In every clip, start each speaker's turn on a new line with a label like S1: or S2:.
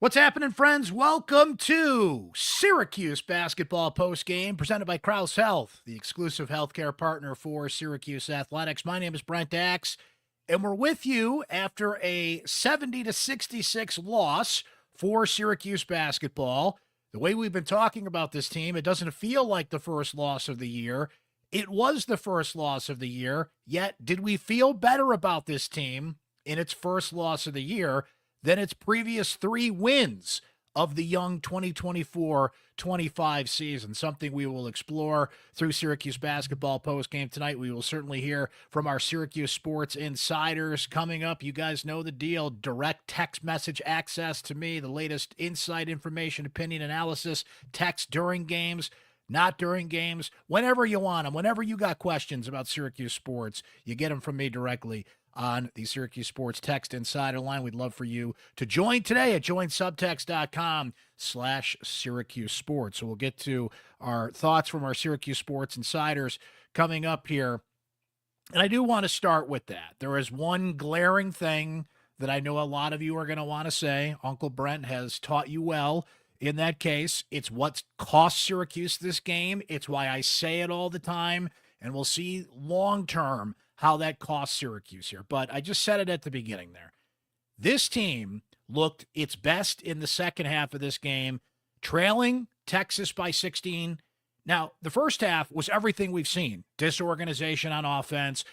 S1: What's happening, friends? Welcome to Syracuse Basketball Postgame, presented by Krause Health, the exclusive healthcare partner for Syracuse Athletics. My name is Brent Axe, and we're with you after a 70-66 loss for Syracuse basketball. The way we've been talking about this team, it doesn't feel like the first loss of the year. It was the first loss of the year, yet did we feel better about this team in its first loss of the year than its previous three wins of the young 2024-25 season? Something we will explore through Syracuse basketball postgame tonight. We will certainly hear from our Syracuse Sports Insiders coming up. You guys know the deal. Direct text message access to me, the latest insight information, opinion, analysis, text during games, not during games, whenever you want them, whenever you got questions about Syracuse sports, you get them from me directly on the Syracuse Sports Text Insider line. We'd love for you to join today at joinsubtext.com/Syracuse Sports. So we'll get to our thoughts from our Syracuse Sports Insiders coming up here. And I do want to start with that. There is one glaring thing that I know a lot of you are going to want to say. Uncle Brent has taught you well. In that case, it's what's cost Syracuse this game. It's why I say it all the time. And we'll see long-term how that costs Syracuse here. But I just said it at the beginning there. This team looked its best in the second half of this game, trailing Texas by 16. Now, the first half was everything we've seen. Disorganization on offense.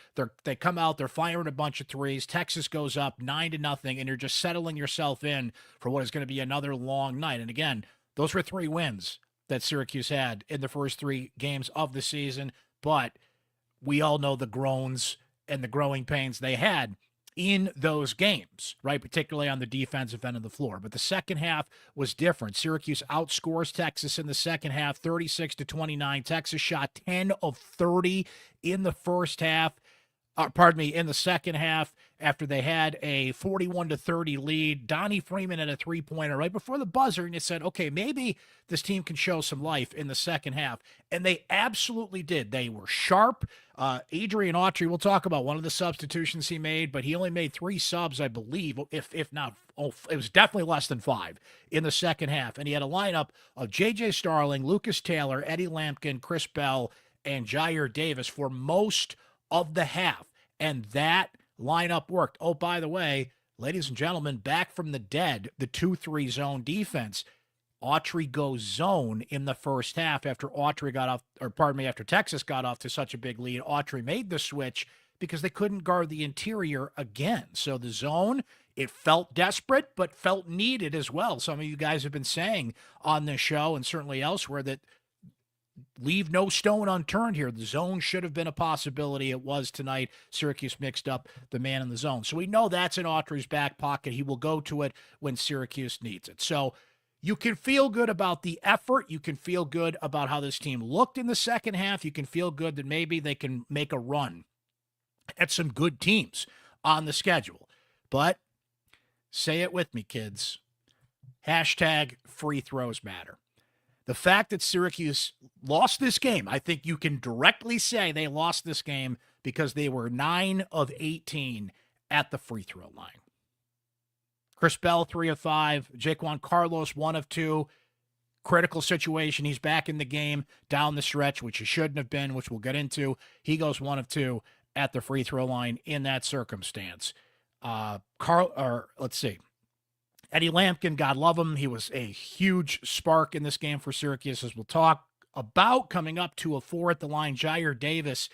S1: They come out, they're firing a bunch of threes. Texas goes up 9-0, and you're just settling yourself in for what is going to be another long night. And again, those were 3 wins that Syracuse had in the first 3 games of the season. But we all know the groans and the growing pains they had in those games, right? Particularly on the defensive end of the floor. But the second half was different. Syracuse outscores Texas in the second half, 36-29. Texas shot 10 of 30 in the first half. In the second half, after they had a 41-30 lead. Donnie Freeman had a three-pointer right before the buzzer, and it said, okay, maybe this team can show some life in the second half. And they absolutely did. They were sharp. Adrian Autry, we'll talk about one of the substitutions he made, but he only made 3 subs, I believe, if not, it was definitely less than 5 in the second half. And he had a lineup of J.J. Starling, Lucas Taylor, Eddie Lampkin, Chris Bell, and Jair Davis for most of the half. And that lineup worked. Oh, by the way, ladies and gentlemen, back from the dead, the 2-3 zone defense. Autry goes zone in the first half after after Texas got off to such a big lead. Autry made the switch because they couldn't guard the interior again. So the zone, it felt desperate, but felt needed as well. Some of you guys have been saying on this show and certainly elsewhere that leave no stone unturned here. The zone should have been a possibility. It was tonight. Syracuse mixed up the man in the zone. So we know that's in Autry's back pocket. He will go to it when Syracuse needs it. So you can feel good about the effort. You can feel good about how this team looked in the second half. You can feel good that maybe they can make a run at some good teams on the schedule. But say it with me, kids. Hashtag free throws matter. The fact that Syracuse lost this game, I think you can directly say they lost this game because they were 9 of 18 at the free throw line. Chris Bell, 3 of 5. Jaquan Carlos, 1 of 2. Critical situation. He's back in the game down the stretch, which he shouldn't have been, which we'll get into. He goes 1 of 2 at the free throw line in that circumstance. Eddie Lampkin, God love him. He was a huge spark in this game for Syracuse, as we'll talk about coming up to a 4 at the line. Jair Davis,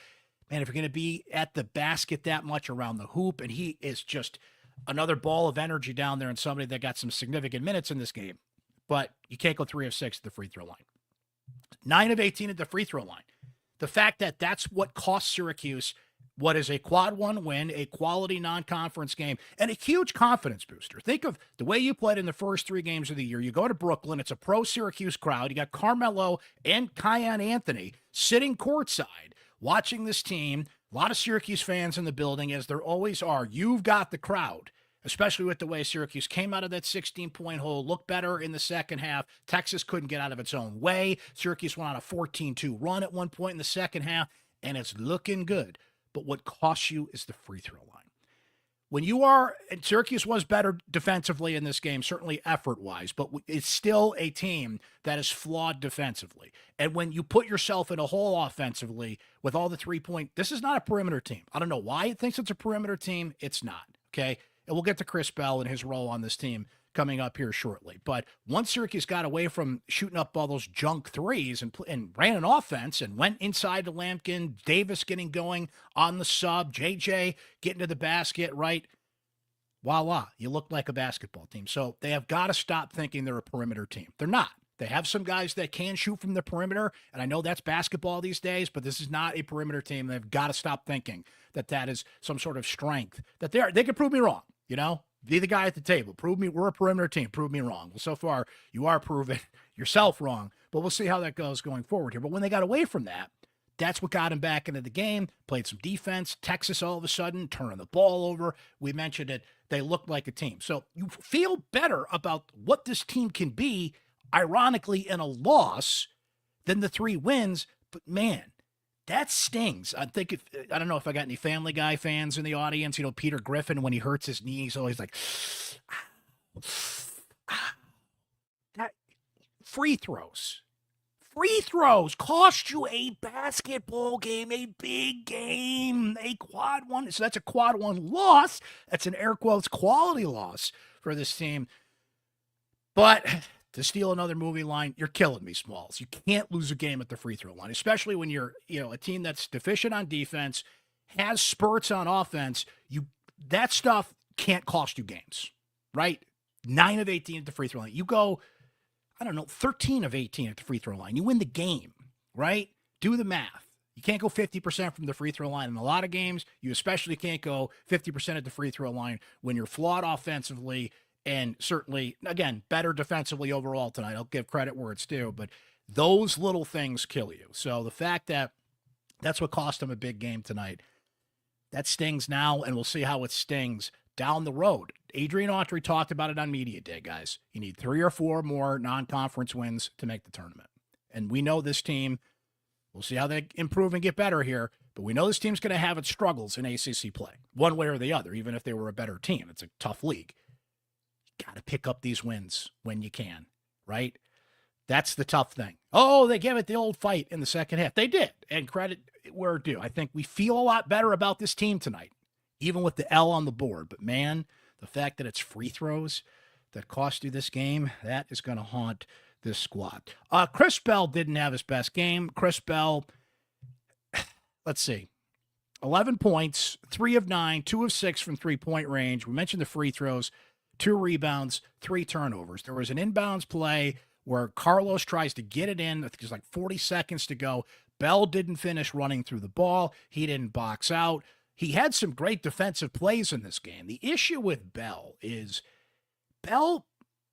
S1: man, if you're going to be at the basket that much around the hoop, and he is just another ball of energy down there and somebody that got some significant minutes in this game. But you can't go 3 of 6 at the free throw line. 9 of 18 at the free throw line. The fact that that's what cost Syracuse what is a quad 1 win, a quality non-conference game, and a huge confidence booster. Think of the way you played in the first 3 games of the year. You go to Brooklyn, it's a pro-Syracuse crowd. You got Carmelo and Kiyan Anthony sitting courtside watching this team. A lot of Syracuse fans in the building, as there always are. You've got the crowd, especially with the way Syracuse came out of that 16-point hole, looked better in the second half. Texas couldn't get out of its own way. Syracuse went on a 14-2 run at one point in the second half, and it's looking good. But what costs you is the free throw line. when you are, and Syracuse was better defensively in this game, certainly effort-wise, but it's still a team that is flawed defensively. And when you put yourself in a hole offensively with all the three-point, this is not a perimeter team. I don't know why it thinks it's a perimeter team. It's not, okay? And we'll get to Chris Bell and his role on this team coming up here shortly. But once Syracuse got away from shooting up all those junk threes and ran an offense and went inside to Lampkin, Davis getting going on the sub, JJ getting to the basket, right? Voila, you look like a basketball team. So they have got to stop thinking they're a perimeter team. They're not. They have some guys that can shoot from the perimeter, and I know that's basketball these days, but this is not a perimeter team. They've got to stop thinking that that is some sort of strength. That they can prove me wrong, you know? Be the guy at the table. Prove me we're a perimeter team. Prove me wrong. Well, so far, you are proving yourself wrong, but we'll see how that goes going forward here. But when they got away from that, that's what got him back into the game, played some defense. Texas all of a sudden turning the ball over. We mentioned it. They looked like a team. So you feel better about what this team can be, ironically, in a loss than the 3 wins. But, man, that stings. I don't know if I got any Family Guy fans in the audience. You know, Peter Griffin, when he hurts his knee, he's always like, that free throws. Free throws cost you a basketball game, a big game, a quad one. So that's a quad one loss. That's an air quotes quality loss for this team. But to steal another movie line, you're killing me, Smalls. You can't lose a game at the free throw line, especially when you're, a team that's deficient on defense, has spurts on offense. That stuff can't cost you games, right? 9 of 18 at the free throw line. You go, 13 of 18 at the free throw line. You win the game, right? Do the math. You can't go 50% from the free throw line in a lot of games. You especially can't go 50% at the free throw line when you're flawed offensively and certainly, again, better defensively overall tonight. I'll give credit where it's due, but those little things kill you. So the fact that that's what cost them a big game tonight, that stings now, and we'll see how it stings down the road. Adrian Autry talked about it on Media Day, guys. You need 3 or 4 more non-conference wins to make the tournament. And we know this team, we'll see how they improve and get better here, but we know this team's going to have its struggles in ACC play, one way or the other, even if they were a better team. It's a tough league. You got to pick up these wins when you can, right? That's the tough thing. Oh, they gave it the old fight in the second half. They did, and credit where due. I think we feel a lot better about this team tonight, even with the L on the board. But, man, the fact that it's free throws that cost you this game, that is going to haunt this squad. Chris Bell didn't have his best game. Chris Bell, let's see, 11 points, 3 of 9, 2 of 6 from three-point range. We mentioned the free throws, 2 rebounds, 3 turnovers. There was an inbounds play where Carlos tries to get it in. I think there's like 40 seconds to go. Bell didn't finish running through the ball. He didn't box out. He had some great defensive plays in this game. The issue with Bell is Bell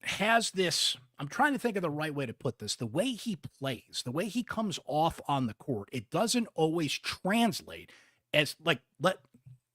S1: has this, I'm trying to think of the right way to put this, the way he plays, the way he comes off on the court, it doesn't always translate as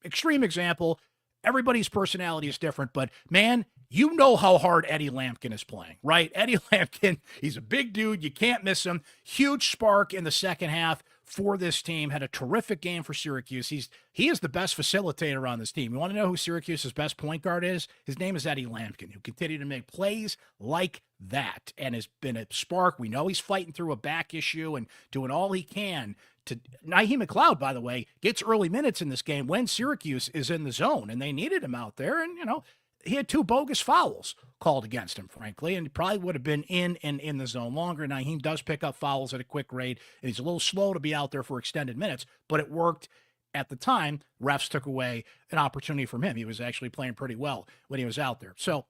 S1: extreme example, everybody's personality is different, but man, you know how hard Eddie Lampkin is playing, right? Eddie Lampkin, he's a big dude. You can't miss him. Huge spark in the second half for this team. Had a terrific game for Syracuse. He is the best facilitator on this team. You want to know who Syracuse's best point guard is? His name is Eddie Lampkin, who continued to make plays like that and has been a spark. We know he's fighting through a back issue and doing all he can to. Naheem McLeod, by the way, gets early minutes in this game when Syracuse is in the zone, and they needed him out there. And, he had 2 bogus fouls called against him, frankly, and he probably would have been in the zone longer. Naheem does pick up fouls at a quick rate, and he's a little slow to be out there for extended minutes, but it worked at the time. Refs took away an opportunity from him. He was actually playing pretty well when he was out there. So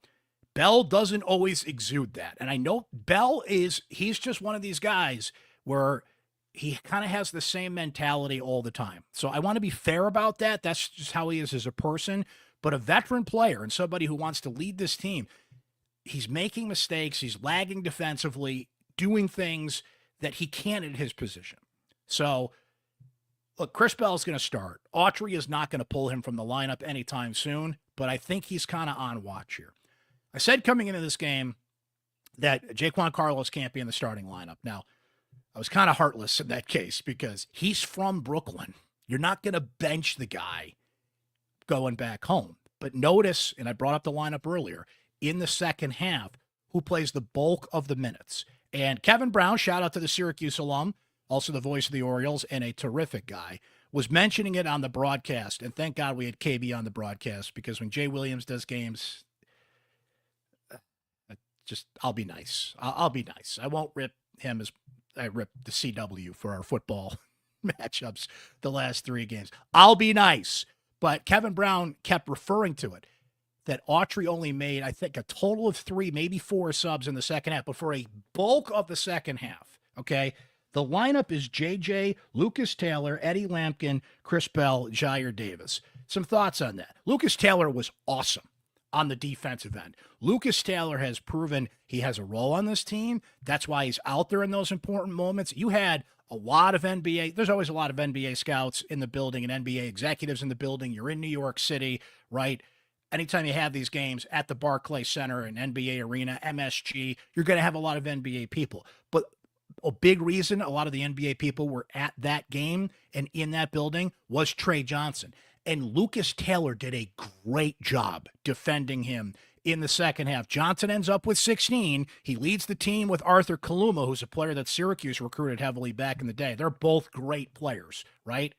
S1: Bell doesn't always exude that. And I know Bell he's just one of these guys where he kind of has the same mentality all the time. So I want to be fair about that. That's just how he is as a person. But a veteran player and somebody who wants to lead this team, he's making mistakes. He's lagging defensively, doing things that he can't at his position. So, look, Chris Bell's going to start. Autry is not going to pull him from the lineup anytime soon, but I think he's kind of on watch here. I said coming into this game that Jaquan Carlos can't be in the starting lineup. Now, I was kind of heartless in that case because he's from Brooklyn. You're not going to bench the guy going back home. But notice, and I brought up the lineup earlier, in the second half, who plays the bulk of the minutes. And Kevin Brown, shout out to the Syracuse alum, also the voice of the Orioles, and a terrific guy, was mentioning it on the broadcast. And thank God we had KB on the broadcast, because when Jay Williams does games, I'll be nice. I'll be nice. I won't rip him as I ripped the CW for our football matchups the last 3 games. I'll be nice. But Kevin Brown kept referring to it, that Autry only made, I think, a total of 3, maybe 4 subs in the second half, but for a bulk of the second half, okay, the lineup is JJ, Lucas Taylor, Eddie Lampkin, Chris Bell, Jair Davis. Some thoughts on that. Lucas Taylor was awesome on the defensive end. Lucas Taylor has proven he has a role on this team. That's why he's out there in those important moments. You had a lot of NBA, there's always a lot of NBA scouts in the building and NBA executives in the building. You're in New York City, right? Anytime you have these games at the Barclays Center and NBA Arena, MSG, you're going to have a lot of NBA people. But a big reason a lot of the NBA people were at that game and in that building was Trey Johnson. And Lucas Taylor did a great job defending him in the second half. Johnson ends up with 16. He leads the team with Arthur Kaluma, who's a player that Syracuse recruited heavily back in the day. They're both great players, right?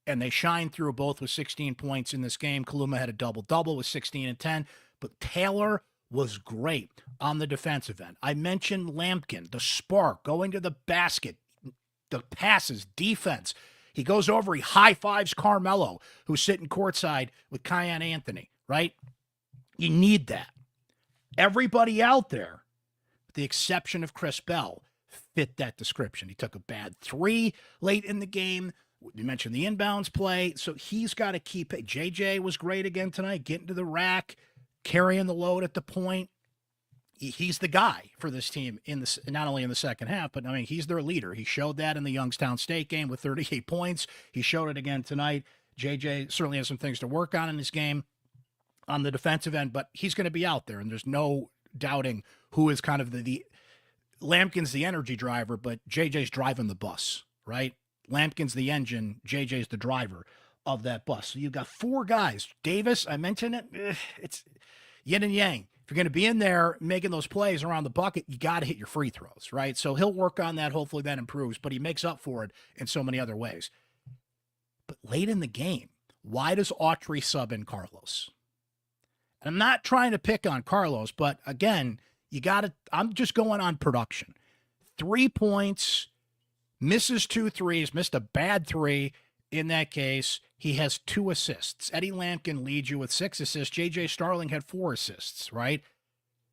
S1: And they shine through, both with 16 points in this game. Kaluma had a double-double with 16 and 10. But Taylor was great on the defensive end. I mentioned Lampkin, the spark, going to the basket, the passes, defense. He goes over, he high-fives Carmelo, who's sitting courtside with Kiyan Anthony, right? You need that. Everybody out there, with the exception of Chris Bell, fit that description. He took a bad 3 late in the game. You mentioned the inbounds play, so he's got to keep it. JJ was great again tonight, getting to the rack, carrying the load at the point. He's the guy for this team in the, not only in the second half, but I mean, he's their leader. He showed that in the Youngstown State game with 38 points. He showed it again tonight. JJ certainly has some things to work on in this game on the defensive end, but he's going to be out there, and there's no doubting who is kind of the Lampkin's the energy driver, but JJ's driving the bus, right? Lampkin's the engine, JJ's the driver of that bus. So you've got 4 guys. Davis, I mentioned it, it's yin and yang. If you're going to be in there making those plays around the bucket, you got to hit your free throws, right? So he'll work on that. Hopefully that improves, but he makes up for it in so many other ways. But late in the game, why does Autry sub in Carlos? And I'm not trying to pick on Carlos, but again, you got to, I'm just going on production. 3 points, misses 2 threes, missed a bad 3 in that case. He has 2 assists. Eddie Lampkin leads you with 6 assists. J.J. Starling had 4 assists, right?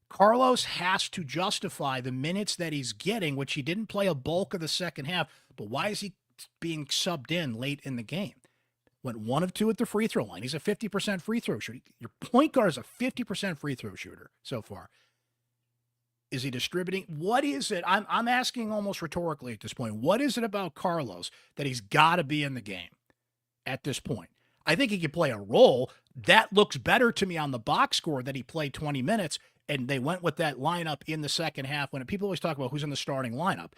S1: Carlos has to justify the minutes that he's getting, which he didn't play a bulk of the second half. But why is he being subbed in late in the game? Went 1 of 2 at the free throw line. He's a 50% free throw shooter. Your point guard is a 50% free throw shooter so far. Is he distributing? What is it? I'm asking almost rhetorically at this point. What is it about Carlos that he's got to be in the game at this point? I think he could play a role. That looks better to me on the box score that he played 20 minutes, and they went with that lineup in the second half. When people always talk about who's in the starting lineup,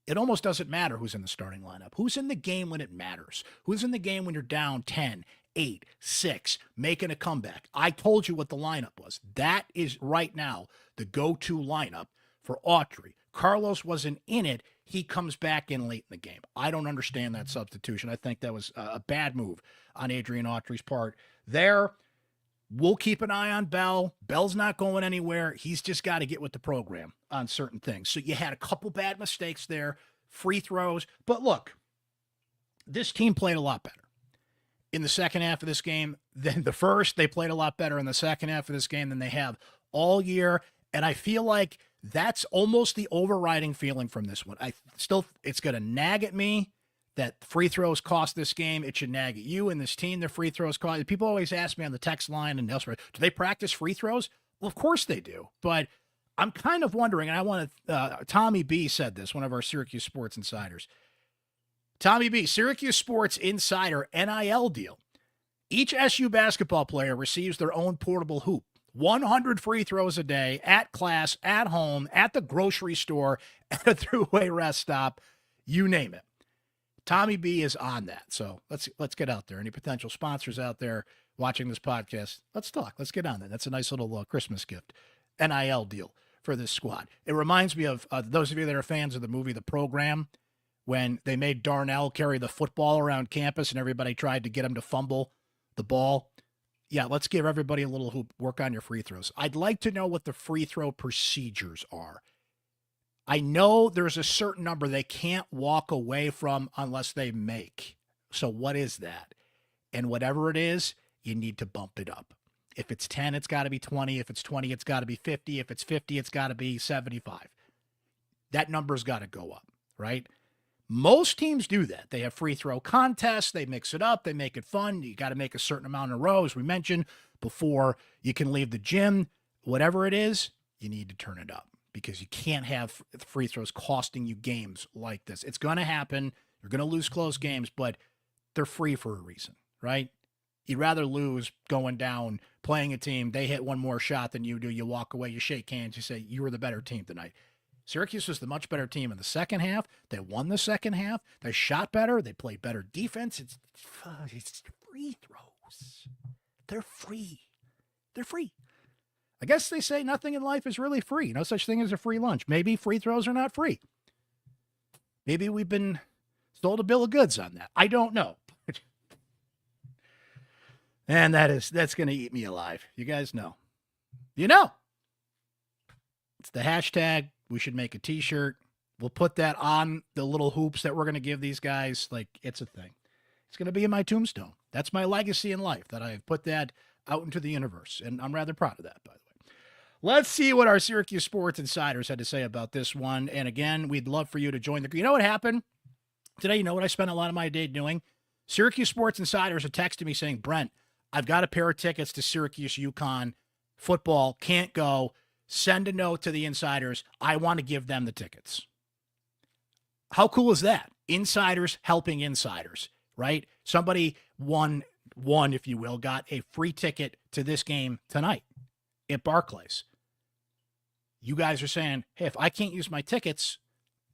S1: it almost doesn't matter who's in the starting lineup. Who's in the game when it matters? Who's in the game when you're down 10, 8, 6, making a comeback? I told you what the lineup was. That is right now the go-to lineup for Autry. Carlos wasn't in it. He comes back in late in the game. I don't understand that substitution. I think that was a bad move on Adrian Autry's part there. We'll keep an eye on Bell. Bell's not going anywhere. He's just got to get with the program on certain things. So you had a couple bad mistakes there, free throws. But look, this team played a lot better in the second half of this game than the first. They played a lot better in the second half of this game than they have all year. And I feel like that's almost the overriding feeling from this one. It's going to nag at me that free throws cost this game. It should nag at you and this team. The free throws cost. People always ask me on the text line and elsewhere, do they practice free throws? Well, of course they do. But I'm kind of wondering, and I want to, Tommy B said this, one of our Syracuse Sports Insiders. Tommy B, Syracuse Sports Insider NIL deal. Each SU basketball player receives their own portable hoop. 100 free throws a day, at class, at home, at the grocery store, at a throughway rest stop, you name it. Tommy B is on that. So let's get out there. Any potential sponsors out there, watching this podcast, let's talk. Let's get on that. That's a nice little Christmas gift. NIL deal for this squad. It reminds me of those of you that are fans of the movie The Program, when they made Darnell carry the football around campus and everybody tried to get him to fumble the ball. Yeah, let's give everybody a little hoop. Work on your free throws. I'd like to know what the free throw procedures are. I know there's a certain number they can't walk away from unless they make. So what is that? And whatever it is, you need to bump it up. If it's 10, it's got to be 20. If it's 20, it's got to be 50. If it's 50, it's got to be 75. That number's got to go up, right? Most teams do that. They have free throw contests. They mix it up. They make it fun. You got to make a certain amount in a row, as we mentioned, before you can leave the gym. Whatever it is, you need to turn it up because you can't have free throws costing you games like this. It's going to happen. You're going to lose close games, but they're free for a reason, right? You'd rather lose going down, playing a team. They hit one more shot than you do. You walk away, you shake hands, you say, you were the better team tonight. Syracuse was the much better team in the second half. They won the second half. They shot better. They played better defense. It's free throws. They're free. They're free. I guess they say nothing in life is really free. No such thing as a free lunch. Maybe free throws are not free. Maybe we've been sold a bill of goods on that. I don't know. And that's going to eat me alive. You guys know. You know. It's the hashtag. We should make a t-shirt. We'll put that on the little hoops that we're going to give these guys. Like, it's a thing. It's going to be in my tombstone. That's my legacy in life, that I have put that out into the universe. And I'm rather proud of that, by the way. Let's see what our Syracuse Sports Insiders had to say about this one. And again, we'd love for you to join the... You know what happened today? You know what I spent a lot of my day doing? Syracuse Sports Insiders had texted me saying, Brent, I've got a pair of tickets to Syracuse UConn football. Can't go. Send a note to the insiders. I want to give them the tickets. How cool is that? Insiders helping insiders, right? Somebody won, if you will, got a free ticket to this game tonight at Barclays. You guys are saying, hey, if I can't use my tickets,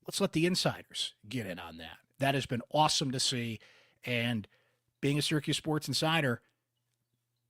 S1: let's let the insiders get in on that. That has been awesome to see. And being a Syracuse Sports Insider,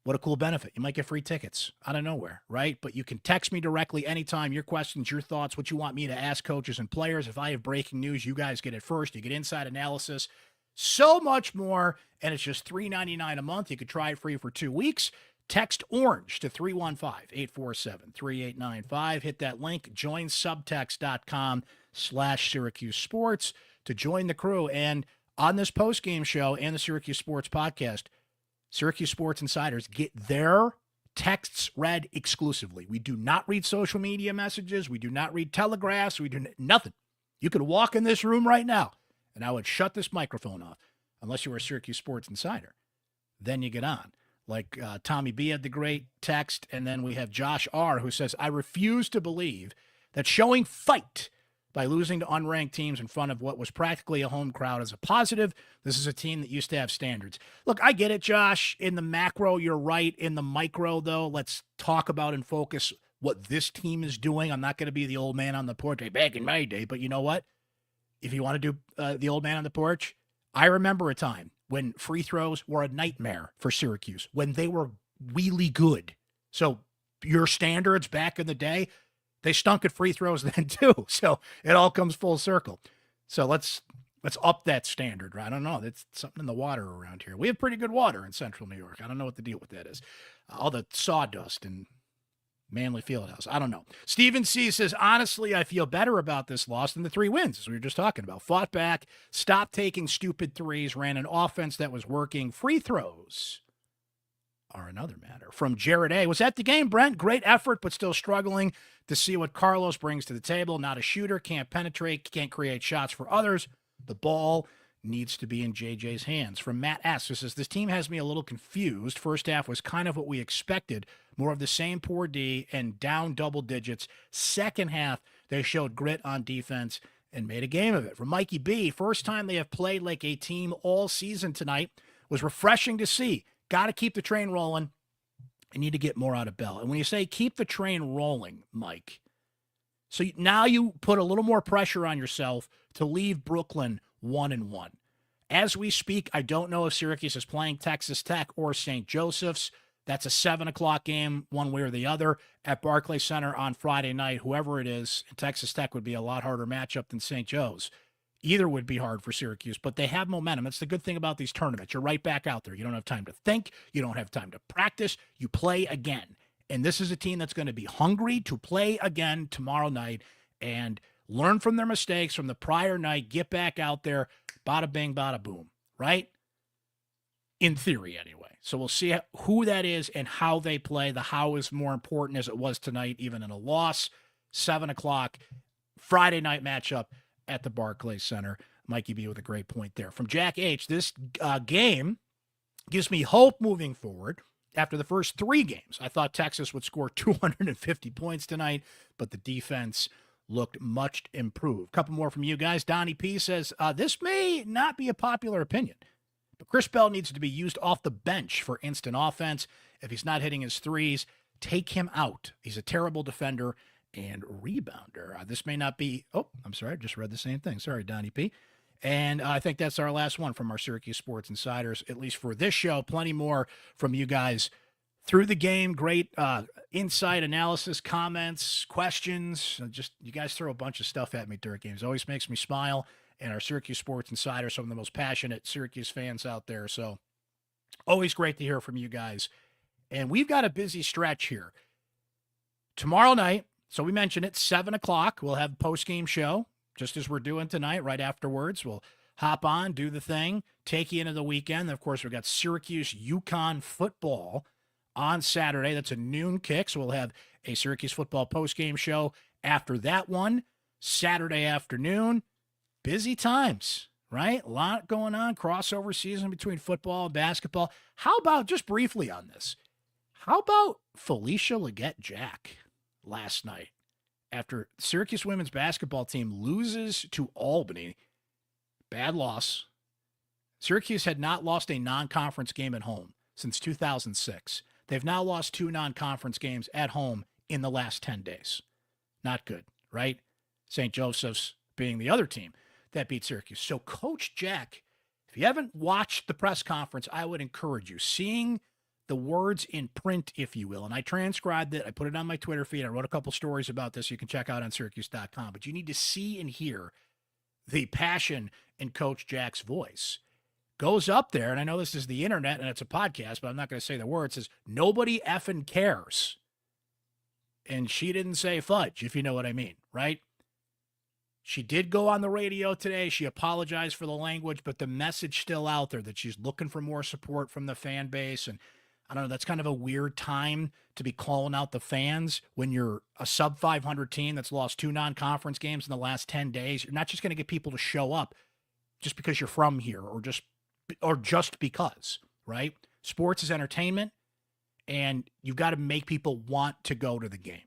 S1: what a cool benefit. You might get free tickets out of nowhere, right? But you can text me directly anytime, your questions, your thoughts, what you want me to ask coaches and players. If I have breaking news, you guys get it first. You get inside analysis, so much more, and it's just $3.99 a month. You could try it free for 2 weeks. Text ORANGE to 315-847-3895. Hit that link, joinsubtext.com/Syracuse Sports to join the crew. And on this postgame show and the Syracuse Sports podcast, Syracuse Sports Insiders get their texts read exclusively. We do not read social media messages. We do not read telegraphs. We do nothing. You could walk in this room right now, and I would shut this microphone off unless you were a Syracuse Sports Insider. Then you get on. Like Tommy B had the great text, and then we have Josh R., who says, I refuse to believe that showing fight by losing to unranked teams in front of what was practically a home crowd is a positive. This is a team that used to have standards. Look, I get it, Josh. In the macro, you're right. In the micro, though, let's talk about and focus what this team is doing. I'm not going to be the old man on the porch back in my day, but you know what? If you want to do the old man on the porch, I remember a time when free throws were a nightmare for Syracuse, when they were really good. So your standards back in the day, they stunk at free throws then too. So it all comes full circle. So let's up that standard. I don't know. It's something in the water around here. We have pretty good water in central New York. I don't know what the deal with that is. All the sawdust and Manley Fieldhouse. I don't know. Steven C. says, honestly, I feel better about this loss than the 3 wins, as we were just talking about. Fought back, stopped taking stupid threes, ran an offense that was working. Free throws are another matter. From Jared A. Was at the game, Brent. Great effort, but still struggling to see what Carlos brings to the table. Not a shooter, can't penetrate, can't create shots for others. The ball needs to be in JJ's hands. From Matt S., who says, this team has me a little confused. First half was kind of what we expected. More of the same poor D and down double digits. Second half, they showed grit on defense and made a game of it. From Mikey B., first time they have played like a team all season tonight. Was refreshing to see. Got to keep the train rolling. I need to get more out of Bell. And when you say keep the train rolling, Mike, so now you put a little more pressure on yourself to leave Brooklyn 1-1. As we speak, I don't know if Syracuse is playing Texas Tech or St. Joseph's. That's a 7 o'clock game, one way or the other, at Barclays Center on Friday night. Whoever it is, Texas Tech would be a lot harder matchup than St. Joe's. Either would be hard for Syracuse, but they have momentum. That's the good thing about these tournaments. You're right back out there. You don't have time to think. You don't have time to practice. You play again. And this is a team that's going to be hungry to play again tomorrow night and learn from their mistakes from the prior night, get back out there, bada bing, bada boom, right? In theory, anyway. So we'll see who that is and how they play. The how is more important as it was tonight, even in a loss. 7 o'clock, Friday night matchup at the Barclays Center. Mikey B with a great point there. From Jack H., this game gives me hope moving forward. After the first 3 games, I thought Texas would score 250 points tonight, but the defense looked much improved. A couple more from you guys. Donnie P says, this may not be a popular opinion, but Chris Bell needs to be used off the bench for instant offense. If he's not hitting his threes, take him out. He's a terrible defender and rebounder. This may not be, I'm sorry, I just read the same thing. Sorry, Donnie P. And I think that's our last one from our Syracuse Sports Insiders, at least for this show. Plenty more from you guys through the game. Great insight, analysis, comments, questions. Just you guys throw a bunch of stuff at me during games. Always makes me smile. And our Syracuse Sports Insiders, some of the most passionate Syracuse fans out there. So always great to hear from you guys. And we've got a busy stretch here. Tomorrow night, so we mentioned it, 7 o'clock, we'll have a post-game show. Just as we're doing tonight, right afterwards, we'll hop on, do the thing, take you into the weekend. And of course, we've got Syracuse UConn football on Saturday. That's a noon kick, so we'll have a Syracuse football postgame show after that one, Saturday afternoon. Busy times, right? A lot going on, crossover season between football and basketball. How about, just briefly on this, how about Felicia Leggett-Jack last night? After Syracuse women's basketball team loses to Albany, bad loss. Syracuse had not lost a non-conference game at home since 2006. They've now lost 2 non-conference games at home in the last 10 days. Not good, right? St. Joseph's being the other team that beat Syracuse. So Coach Jack, if you haven't watched the press conference, I would encourage you, seeing the words in print, if you will. And I transcribed it. I put it on my Twitter feed. I wrote a couple stories about this you can check out on syracuse.com. But you need to see and hear the passion in Coach Jack's voice. Goes up there, and I know this is the internet and it's a podcast, but I'm not going to say the word. It says, nobody effing cares. And she didn't say fudge, if you know what I mean, right? She did go on the radio today. She apologized for the language, but the message still out there that she's looking for more support from the fan base. And I don't know, that's kind of a weird time to be calling out the fans when you're a sub 500 team that's lost 2 non-conference games in the last 10 days. You're not just going to get people to show up just because you're from here or just because, right? Sports is entertainment, and you've got to make people want to go to the game.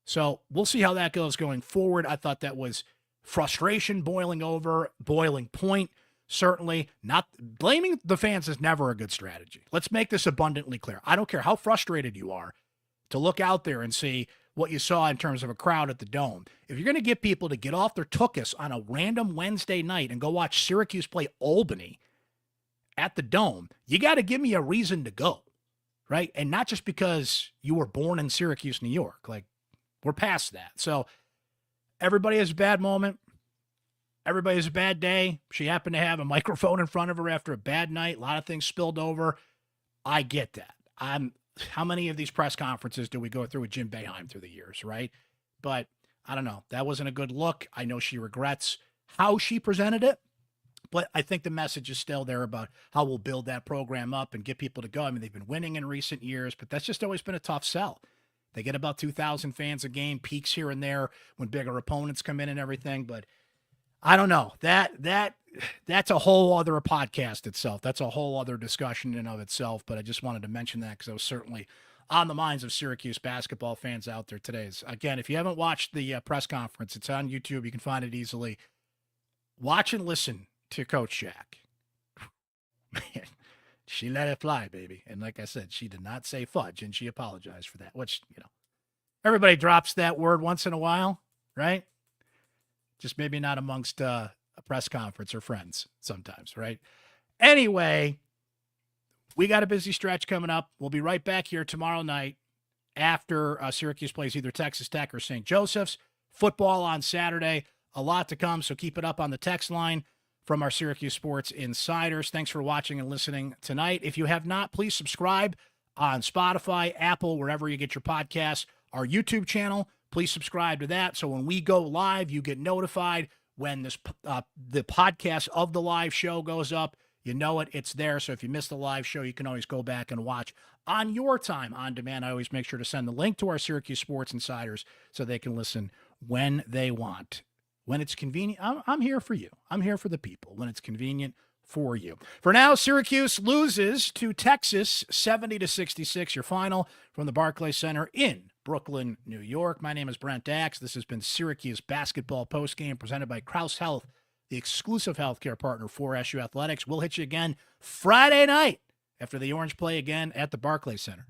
S1: So we'll see how that goes going forward. I thought that was frustration boiling point. Certainly not. Blaming the fans is never a good strategy. Let's make this abundantly clear. I don't care how frustrated you are to look out there and see what you saw in terms of a crowd at the Dome. If you're going to get people to get off their tuchus on a random Wednesday night and go watch Syracuse play Albany at the Dome, you got to give me a reason to go, right? And not just because you were born in Syracuse, New York. Like, we're past that. So everybody has a bad moment. Everybody has a bad day. She happened to have a microphone in front of her after a bad night. A lot of things spilled over. I get that. How many of these press conferences do we go through with Jim Boeheim through the years, right? But I don't know. That wasn't a good look. I know she regrets how she presented it, but I think the message is still there about how we'll build that program up and get people to go. I mean, they've been winning in recent years, but that's just always been a tough sell. They get about 2,000 fans a game, peaks here and there when bigger opponents come in and everything, but I don't know. That's a whole other podcast itself. That's a whole other discussion in and of itself, but I just wanted to mention that because it was certainly on the minds of Syracuse basketball fans out there today. Again, if you haven't watched the press conference, it's on YouTube. You can find it easily. Watch and listen to Coach Jack. Man, she let it fly, baby. And like I said, she did not say fudge, and she apologized for that, which, everybody drops that word once in a while, right? Just maybe not amongst a press conference are friends sometimes, right? Anyway, we got a busy stretch coming up. We'll be right back here tomorrow night after Syracuse plays either Texas Tech or St. Joseph's. Football on Saturday. A lot to come, so keep it up on the text line from our Syracuse Sports Insiders. Thanks for watching and listening tonight. If you have not, please subscribe on Spotify, Apple, wherever you get your podcasts. Our YouTube channel, please subscribe to that, so when we go live, you get notified when the podcast of the live show goes up. You know it, it's there. So if you missed the live show, you can always go back and watch on your time on demand. I always make sure to send the link to our Syracuse Sports Insiders so they can listen when they want. When it's convenient, I'm here for you. I'm here for the people when it's convenient for you. For now, Syracuse loses to Texas 70-66, your final from the Barclays Center in Brooklyn, New York. My name is Brent Axe. This has been Syracuse Basketball Postgame presented by Krause Health, the exclusive healthcare partner for SU Athletics. We'll hit you again Friday night after the Orange play again at the Barclays Center.